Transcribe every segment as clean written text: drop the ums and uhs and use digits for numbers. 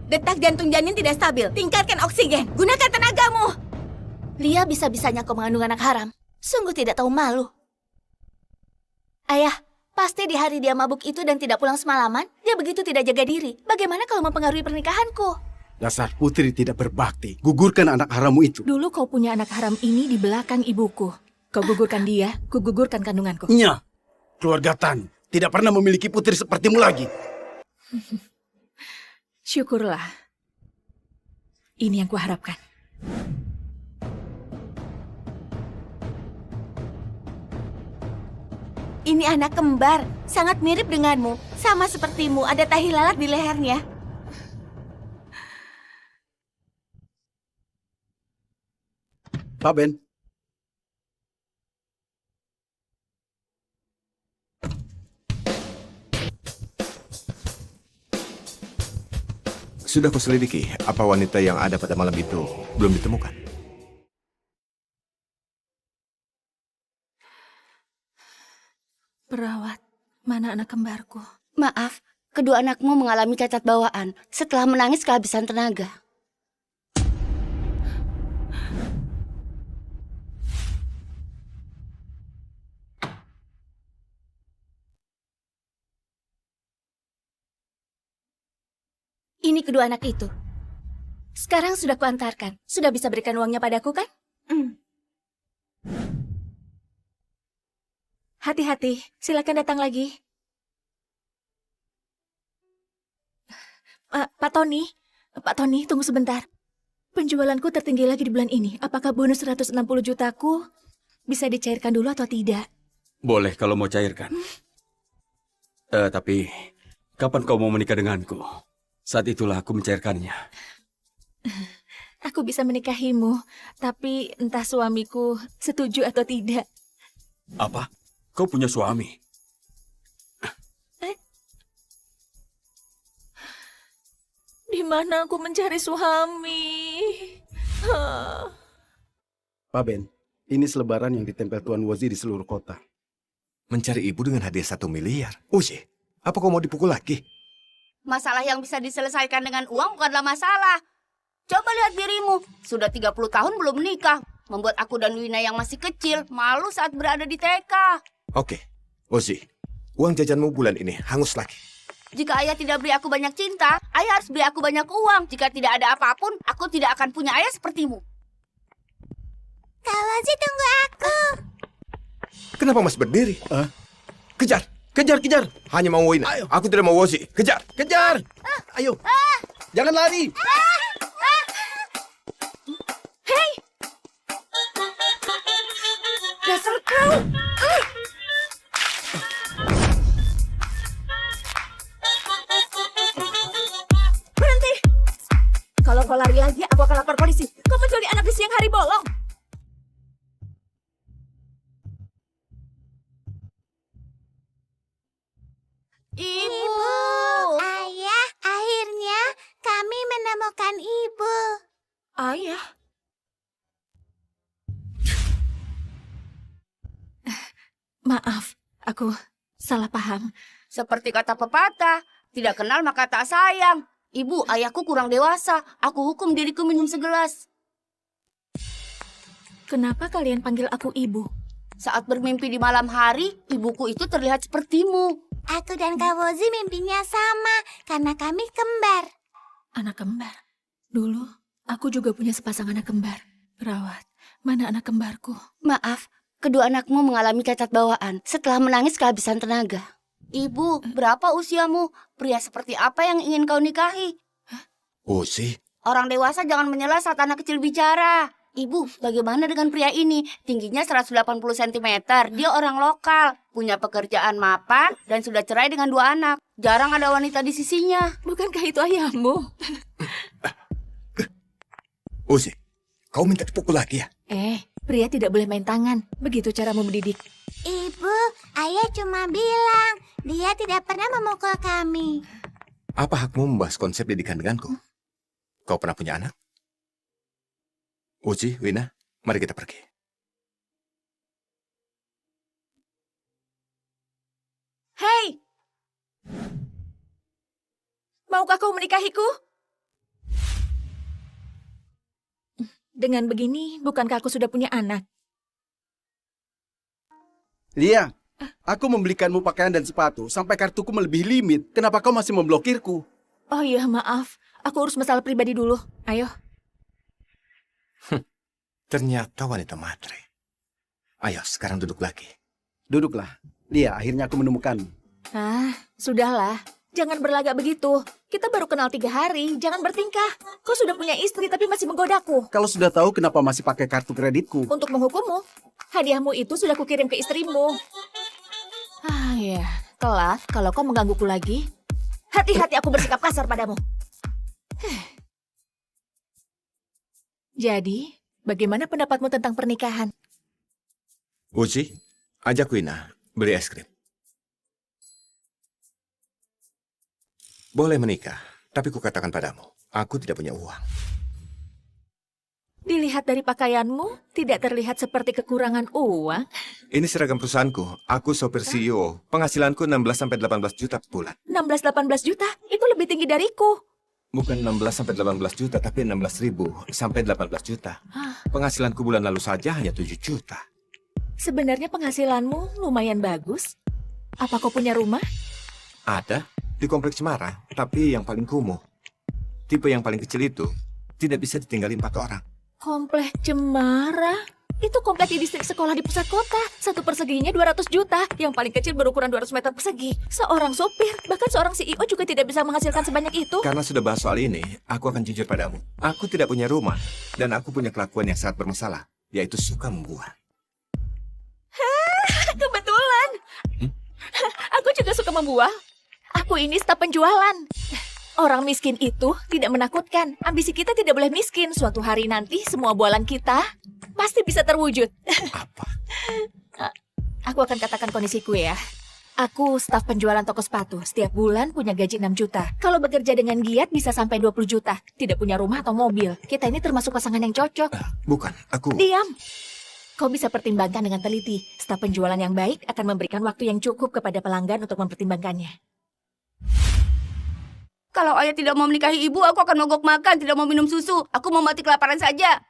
Detak jantung janin tidak stabil. Tingkatkan oksigen. Gunakan tenagamu. Lia bisa-bisanya kau mengandung anak haram. Sungguh tidak tahu malu. Ayah, pasti di hari dia mabuk itu dan tidak pulang semalaman, dia begitu tidak jaga diri. Bagaimana kalau mempengaruhi pernikahanku? Dasar putri tidak berbakti. Gugurkan anak harammu itu. Dulu kau punya anak haram ini di belakang ibuku. Kau gugurkan dia, ku gugurkan kandunganku. Nya, keluarga Tan tidak pernah memiliki putri sepertimu lagi. Syukurlah. Ini yang kuharapkan. Ini anak kembar. Sangat mirip denganmu. Sama sepertimu, ada tahi lalat di lehernya. Pak Ben, Sudah kuselidiki apa wanita yang ada pada malam itu belum ditemukan. Perawat, mana anak kembarku? Maaf, kedua anakmu mengalami cacat bawaan setelah menangis kehabisan tenaga. Ini kedua anak itu. Sekarang sudah kuantarkan. Sudah bisa berikan uangnya padaku kan? Hati-hati, silakan datang lagi. Pak Tony, tunggu sebentar. Penjualanku tertinggi lagi di bulan ini. Apakah bonus 160 jutaku bisa dicairkan dulu atau tidak? Boleh kalau mau cairkan. Tapi kapan kau mau menikah denganku? Saat itulah aku mencairkannya. Aku bisa menikahimu, tapi entah suamiku setuju atau tidak. Apa? Kau punya suami? Di mana aku mencari suami? Pak Ben, ini selebaran yang ditempel Tuan Wozi di seluruh kota. Mencari ibu dengan hadiah 1 miliar. Uji, apa kau mau dipukul lagi? Masalah yang bisa diselesaikan dengan uang bukanlah masalah. Coba lihat dirimu, sudah 30 tahun belum menikah. Membuat aku dan Wina yang masih kecil malu saat berada di TK. Oke, Uzi, uang jajanmu bulan ini hangus lagi. Jika ayah tidak beri aku banyak cinta, ayah harus beri aku banyak uang. Jika tidak ada apapun, aku tidak akan punya ayah sepertimu. Kak Wozi, tunggu aku. Kenapa masih berdiri? Kejar! Kejar, kejar! Hanya mau Wina. Ayo. Aku tidak mau Wozi. Kejar! Kejar! Ayo! Jangan lari! Dasar kau! Berhenti! Kalau kau lari lagi, aku akan lapor polisi. Kau menculik anak di siang hari bolong. Ibu, ayah, akhirnya kami menemukan ibu. Ayah? Maaf, aku salah paham. Seperti kata pepatah, tidak kenal maka tak sayang. Ibu, ayahku kurang dewasa. Aku hukum diriku minum segelas. Kenapa kalian panggil aku ibu? Saat bermimpi di malam hari, ibuku itu terlihat sepertimu. Aku dan Kak Wozi mimpinya sama karena kami kembar. Anak kembar. Dulu, aku juga punya sepasang anak kembar. Perawat, mana anak kembarku? Maaf, kedua anakmu mengalami cacat bawaan setelah menangis kehabisan tenaga. Ibu, berapa usiamu? Pria seperti apa yang ingin kau nikahi? Uzi, Orang dewasa jangan menyela saat anak kecil bicara. Ibu, bagaimana dengan pria ini? Tingginya 180 cm. Dia orang lokal, punya pekerjaan mapan, dan sudah cerai dengan 2 anak. Jarang ada wanita di sisinya. Bukankah itu ayahmu? Uzi, kau minta dipukul lagi ya? Pria tidak boleh main tangan. Begitu caramu mendidik. Ibu, ayah cuma bilang dia tidak pernah memukul kami. Apa hakmu membahas konsep didikan denganku? Kau pernah punya anak? Uji, Wina, mari kita pergi. Hei! Maukah kau menikahiku? Dengan begini, bukankah aku sudah punya anak? Lia, aku membelikanmu pakaian dan sepatu sampai kartuku melebihi limit. Kenapa kau masih memblokirku? Oh iya, maaf. Aku urus masalah pribadi dulu. Ayo. Ternyata wanita matre. Ayo, sekarang duduk lagi. Duduklah. Lia, akhirnya aku menemukanmu. Sudahlah. Jangan berlagak begitu. Kita baru kenal 3 hari. Jangan bertingkah. Kau sudah punya istri tapi masih menggodaku. Kalau sudah tahu kenapa masih pakai kartu kreditku? Untuk menghukummu. Hadiahmu itu sudah kukirim ke istrimu. Ya. Telat kalau kau menggangguku lagi. Hati-hati aku bersikap kasar padamu. Jadi, bagaimana pendapatmu tentang pernikahan? Uci, ajak Wina beli es krim. Boleh menikah, tapi kukatakan padamu, aku tidak punya uang. Dilihat dari pakaianmu, tidak terlihat seperti kekurangan uang. Ini seragam perusahaanku. Aku sopir CEO. Penghasilanku 16-18 juta per bulan. 16-18 juta? Itu lebih tinggi dariku. Bukan 16-18 juta, tapi 16.000 sampai 18 juta. Penghasilanku bulan lalu saja hanya 7 juta. Sebenarnya penghasilanmu lumayan bagus. Apa kau punya rumah? Ada di kompleks Cemara, tapi yang paling kumuh. Tipe yang paling kecil itu tidak bisa ditinggali 4 orang. Komplek Cemara? Itu komplek di distrik sekolah di pusat kota. 1 perseginya 200 juta. Yang paling kecil berukuran 200 meter persegi. Seorang sopir, bahkan seorang CEO juga tidak bisa menghasilkan sebanyak itu. Karena sudah bahas soal ini, aku akan jujur padamu. Aku tidak punya rumah, dan aku punya kelakuan yang sangat bermasalah, yaitu suka membuang. Kebetulan. Aku juga suka membual. Aku ini staf penjualan. Orang miskin itu tidak menakutkan. Ambisi kita tidak boleh miskin. Suatu hari nanti semua bualan kita pasti bisa terwujud. Apa? Aku akan katakan kondisiku ya. Aku staf penjualan toko sepatu. Setiap bulan punya gaji 6 juta. Kalau bekerja dengan giat bisa sampai 20 juta. Tidak punya rumah atau mobil. Kita ini termasuk pasangan yang cocok. Bukan, aku... Diam. Kau bisa pertimbangkan dengan teliti. Staf penjualan yang baik akan memberikan waktu yang cukup kepada pelanggan untuk mempertimbangkannya. Kalau ayah tidak mau menikahi ibu, aku akan mogok makan, tidak mau minum susu. Aku mau mati kelaparan saja.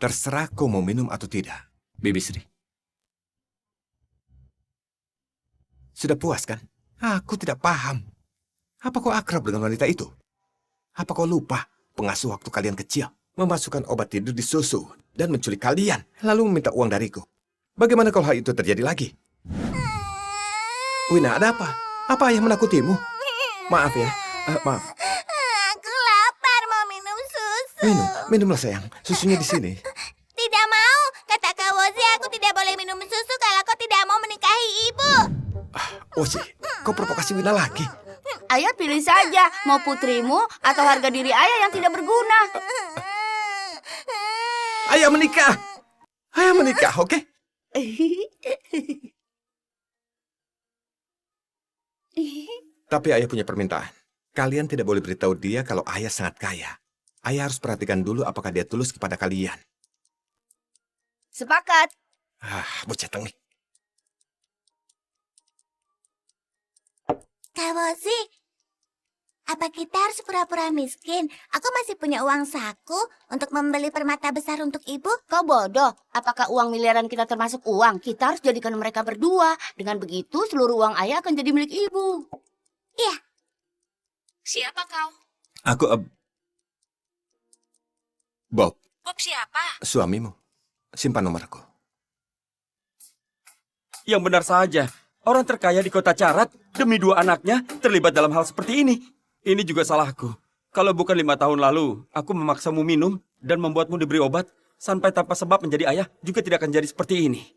Terserah kau mau minum atau tidak, Bibi Sri. Sudah puas kan? Aku tidak paham. Apa kau akrab dengan wanita itu? Apa kau lupa pengasuh waktu kalian kecil memasukkan obat tidur di susu dan menculik kalian, lalu meminta uang dariku? Bagaimana kalau hal itu terjadi lagi? Wina, ada apa? Apa ayah menakutimu? Maaf ya, maaf. Aku lapar mau minum susu. Minumlah sayang. Susunya di sini. Tidak mau. Kata Kak Wozi aku tidak boleh minum susu kalau kau tidak mau menikahi ibu. Oci, kau provokasi Wina lagi. Ayah pilih saja, mau putrimu atau harga diri ayah yang tidak berguna. Ayah menikah. Ayah menikah, oke? Tapi ayah punya permintaan. Kalian tidak boleh beritahu dia kalau ayah sangat kaya. Ayah harus perhatikan dulu apakah dia tulus kepada kalian. Sepakat. Bocah tengik. Kak Wozi, apa kita harus pura-pura miskin? Aku masih punya uang saku untuk membeli permata besar untuk ibu. Kau bodoh. Apakah uang miliaran kita termasuk uang? Kita harus jadikan mereka berdua. Dengan begitu seluruh uang ayah akan jadi milik ibu. Iya. Siapa kau? Aku, Bob, Bob siapa? suamimu. Simpan nomorku. Yang benar saja. Orang terkaya di kota Carat demi 2 anaknya terlibat dalam hal seperti ini. Ini juga salahku. Kalau bukan 5 tahun lalu, aku memaksamu minum dan membuatmu diberi obat sampai tanpa sebab menjadi ayah juga tidak akan jadi seperti ini.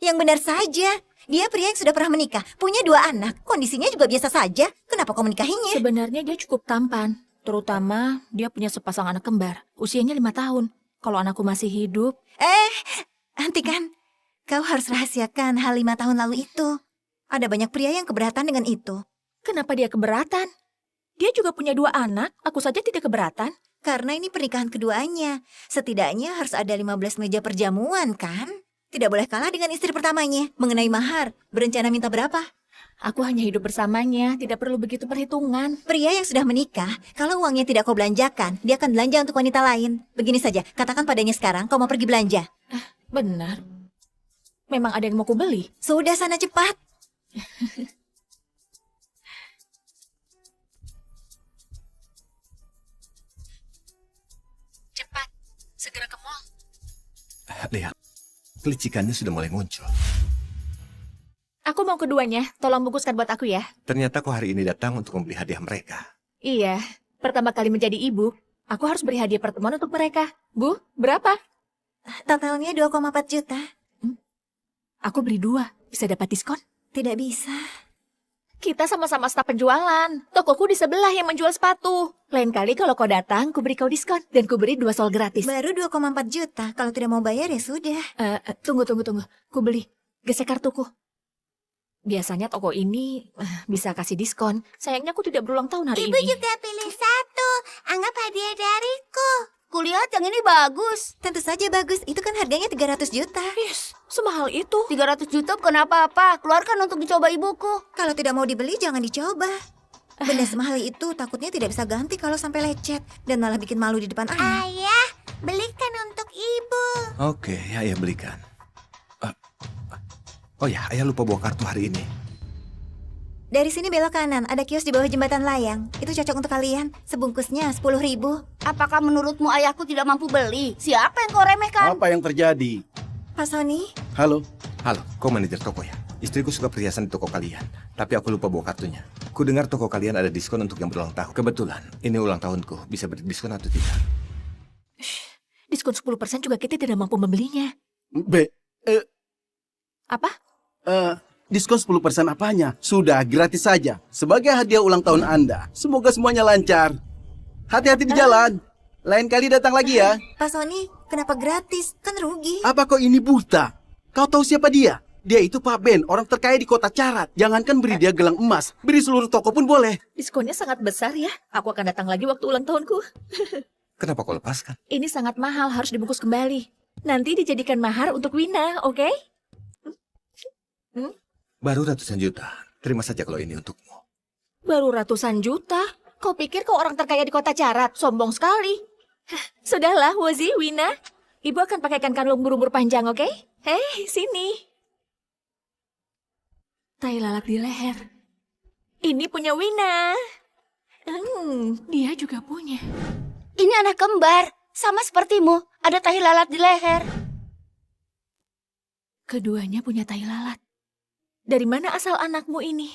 Yang benar saja. Dia pria yang sudah pernah menikah, punya 2 anak. Kondisinya juga biasa saja. Kenapa kau menikahinya? Sebenarnya dia cukup tampan. Terutama dia punya sepasang anak kembar. Usianya 5 tahun. Kalau anakku masih hidup, Hentikan. Kau harus rahasiakan hal 5 tahun lalu itu. Ada banyak pria yang keberatan dengan itu. kenapa dia keberatan? Dia juga punya 2 anak, aku saja tidak keberatan. Karena ini pernikahan keduanya. Setidaknya harus ada 15 meja perjamuan, kan? Tidak boleh kalah dengan istri pertamanya. Mengenai mahar, berencana minta berapa? Aku hanya hidup bersamanya, tidak perlu begitu perhitungan. Pria yang sudah menikah, kalau uangnya tidak kau belanjakan, dia akan belanja untuk wanita lain. Begini saja, katakan padanya sekarang kau mau pergi belanja. Benar. Memang ada yang mau kubeli. Sudah sana cepat. Cepat, segera ke mall. Lihat, kelicikannya sudah mulai muncul. Aku mau keduanya, tolong bungkuskan buat aku ya. Ternyata kau hari ini datang untuk membeli hadiah mereka. Iya, pertama kali menjadi ibu, aku harus beri hadiah pertemuan untuk mereka. Bu, berapa? Totalnya 2,4 juta. Aku beri 2, bisa dapat diskon? Tidak bisa. Kita sama-sama staf penjualan. Tokoku di sebelah yang menjual sepatu. Lain kali kalau kau datang, ku beri kau diskon. Dan ku beri 2 sol gratis. Baru 2,4 juta. Kalau tidak mau bayar ya sudah. Tunggu. Ku beli. Gesek kartuku. Biasanya toko ini bisa kasih diskon. Sayangnya aku tidak berulang tahun hari Ibu ini. juga pilih satu. Anggap hadiah dariku. Kulihat yang ini bagus. Tentu saja bagus. Itu kan harganya 300 juta. Yes, semahal itu. 300 juta bukan apa-apa. Keluarkan untuk dicoba ibuku. Kalau tidak mau dibeli jangan dicoba. Benda semahal itu takutnya tidak bisa ganti kalau sampai lecet. Dan malah bikin malu di depan ayah. Ayah, belikan untuk ibu. Oke, ayah belikan. Oh ya, ayah lupa bawa kartu hari ini. Dari sini belok kanan, ada kios di bawah jembatan layang. Itu cocok untuk kalian. Sebungkusnya 10.000. Apakah menurutmu ayahku tidak mampu beli? Siapa yang kau remehkan? Apa yang terjadi? Pak Sony, Halo? Halo, kau manajer toko ya? Istriku suka perhiasan di toko kalian, tapi aku lupa bawa kartunya. Ku dengar toko kalian ada diskon untuk yang berulang tahun. Kebetulan, ini ulang tahunku. Bisa beri diskon atau tidak? Diskon 10% juga kita tidak mampu membelinya. Apa? Diskon 10% apanya? Sudah, gratis saja. Sebagai hadiah ulang tahun Anda. Semoga semuanya lancar. Hati-hati di jalan. Lain kali datang lagi ya. Pak Sony, kenapa gratis? Kan rugi. Apa kau ini buta? Kau tahu siapa dia? Dia itu Pak Ben, orang terkaya di kota Carat. Jangankan beri dia gelang emas, beri seluruh toko pun boleh. Diskonnya sangat besar ya. Aku akan datang lagi waktu ulang tahunku. Kenapa kau lepaskan? Ini sangat mahal, harus dibungkus kembali. Nanti dijadikan mahar untuk Wina, oke? Baru ratusan juta. Terima saja kalau ini untukmu. Baru ratusan juta? Kau pikir kau orang terkaya di kota Carat? Sombong sekali. Hah, sudahlah, Wozi, Wina. Ibu akan pakaikan kalung berumur panjang, oke? Hei, sini. Tai lalat di leher. Ini punya Wina. Dia juga punya. Ini anak kembar. Sama sepertimu. Ada tahi lalat di leher. Keduanya punya tai lalat. Dari mana asal anakmu ini?